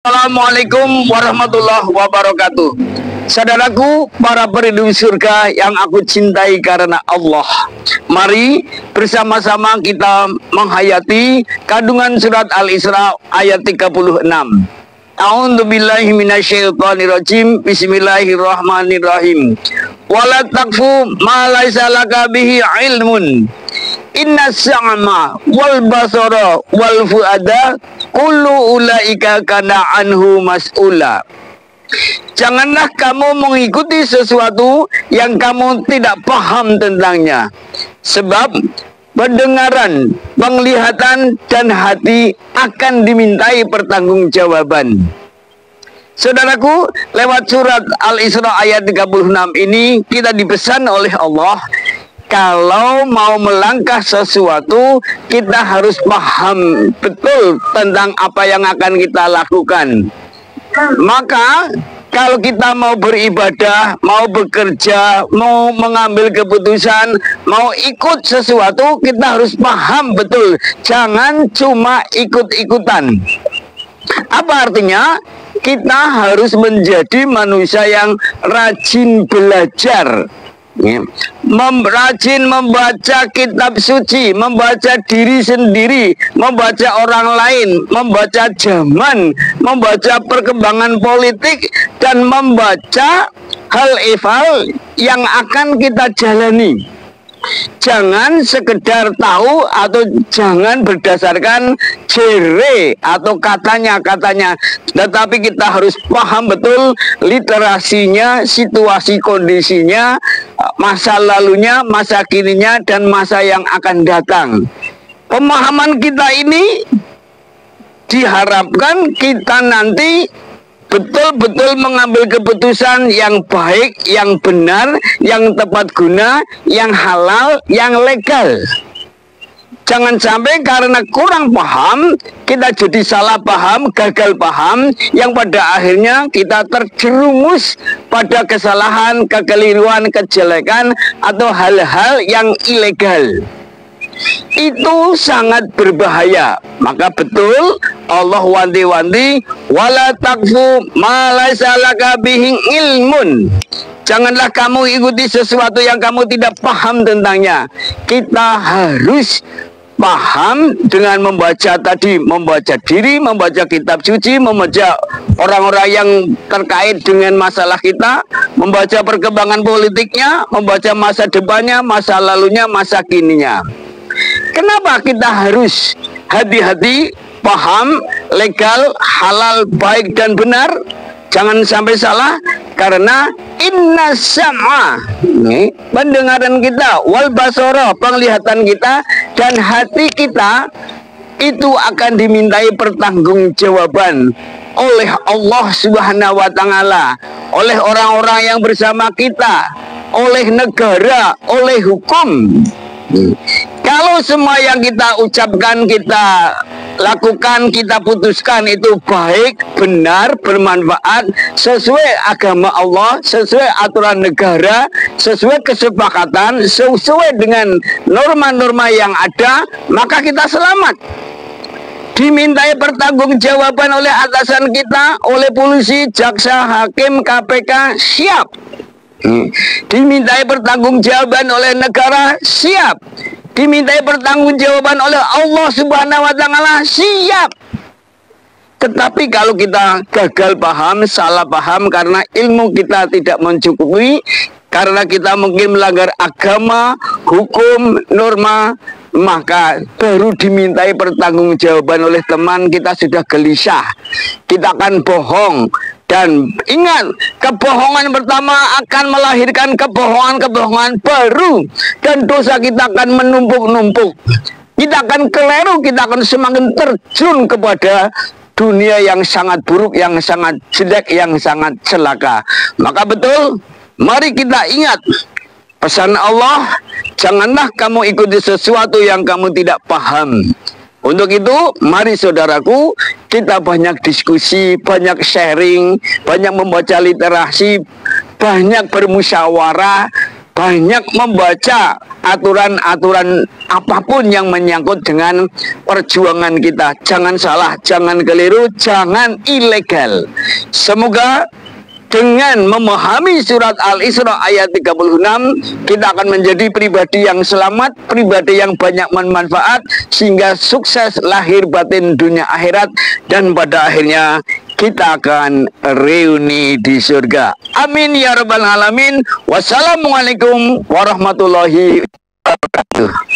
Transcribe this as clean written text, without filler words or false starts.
Assalamualaikum warahmatullahi wabarakatuh. Saudaraku, para perindu surga yang aku cintai karena Allah, mari bersama-sama kita menghayati kandungan surat Al-Isra ayat 36. A'udzubillahi minasyaitonirrajim. Bismillahirrahmanirrahim. Wala taqfu ma laisa laka bihi ilmun. Inna sa'ma wal basara wal fuada kullu ulaika kana anhu mas'ula. Janganlah kamu mengikuti sesuatu yang kamu tidak paham tentangnya, sebab pendengaran, penglihatan, dan hati akan dimintai pertanggungjawaban. Saudaraku, lewat surat Al-Isra ayat 36 ini kita dipesan oleh Allah, kalau mau melangkah sesuatu, kita harus paham betul tentang apa yang akan kita lakukan. Maka kalau kita mau beribadah, mau bekerja, mau mengambil keputusan, mau ikut sesuatu, kita harus paham betul. Jangan cuma ikut-ikutan. Apa artinya? Kita harus menjadi manusia yang rajin belajar, rajin membaca kitab suci, membaca diri sendiri, membaca orang lain, membaca zaman, membaca perkembangan politik, dan membaca hal ehwal yang akan kita jalani. Jangan sekedar tahu atau jangan berdasarkan jere atau katanya-katanya, tetapi kita harus paham betul literasinya, situasi kondisinya, masa lalunya, masa kininya, dan masa yang akan datang. Pemahaman kita ini diharapkan kita nanti betul-betul mengambil keputusan yang baik, yang benar, yang tepat guna, yang halal, yang legal. Jangan sampai karena kurang paham, kita jadi salah paham, gagal paham, yang pada akhirnya kita terjerumus pada kesalahan, kekeliruan, kejelekan, atau hal-hal yang ilegal. Itu sangat berbahaya. Maka betul Allah wanti-wanti, wala taqfu ma laisa laka bihi ilmun. Janganlah kamu ikuti sesuatu yang kamu tidak paham tentangnya. Kita harus paham dengan membaca tadi, membaca diri, membaca kitab suci, membaca orang-orang yang terkait dengan masalah kita, membaca perkembangan politiknya, membaca masa depannya, masa lalunya, masa kininya. Kenapa kita harus hati-hati, paham, legal, halal, baik, dan benar? Jangan sampai salah, karena inna sam'a, pendengaran kita, wal basara, penglihatan kita, dan hati kita itu akan dimintai pertanggungjawaban oleh Allah Subhanahu wa Ta'ala, oleh orang-orang yang bersama kita, oleh negara, oleh hukum. Kalau semua yang kita ucapkan, kita lakukan, kita putuskan itu baik, benar, bermanfaat, sesuai agama Allah, sesuai aturan negara, sesuai kesepakatan, sesuai dengan norma-norma yang ada, maka kita selamat. Dimintai pertanggungjawaban oleh atasan kita, oleh polisi, jaksa, hakim, KPK, siap. Dimintai pertanggungjawaban oleh negara, siap. Dimintai pertanggungjawaban oleh Allah Subhanahu wa Ta'ala, siap. Tetapi kalau kita gagal paham, salah paham karena ilmu kita tidak mencukupi, karena kita mungkin melanggar agama, hukum, norma, maka baru dimintai pertanggungjawaban oleh teman, kita sudah gelisah, kita akan bohong. Dan ingat, kebohongan pertama akan melahirkan kebohongan-kebohongan baru, dan dosa kita akan menumpuk-numpuk. Kita akan keliru, kita akan semakin terjun kepada dunia yang sangat buruk, yang sangat jelek, yang sangat celaka. Maka betul, mari kita ingat pesan Allah, janganlah kamu ikuti sesuatu yang kamu tidak paham. Untuk itu, mari saudaraku, kita banyak diskusi, banyak sharing, banyak membaca literasi, banyak bermusyawarah, banyak membaca aturan-aturan apapun yang menyangkut dengan perjuangan kita. Jangan salah, jangan keliru, jangan ilegal. Semoga dengan memahami surat Al-Isra ayat 36, kita akan menjadi pribadi yang selamat, pribadi yang banyak bermanfaat, sehingga sukses lahir batin dunia akhirat, dan pada akhirnya kita akan reuni di surga. Amin ya rabbal alamin. Wassalamualaikum warahmatullahi wabarakatuh.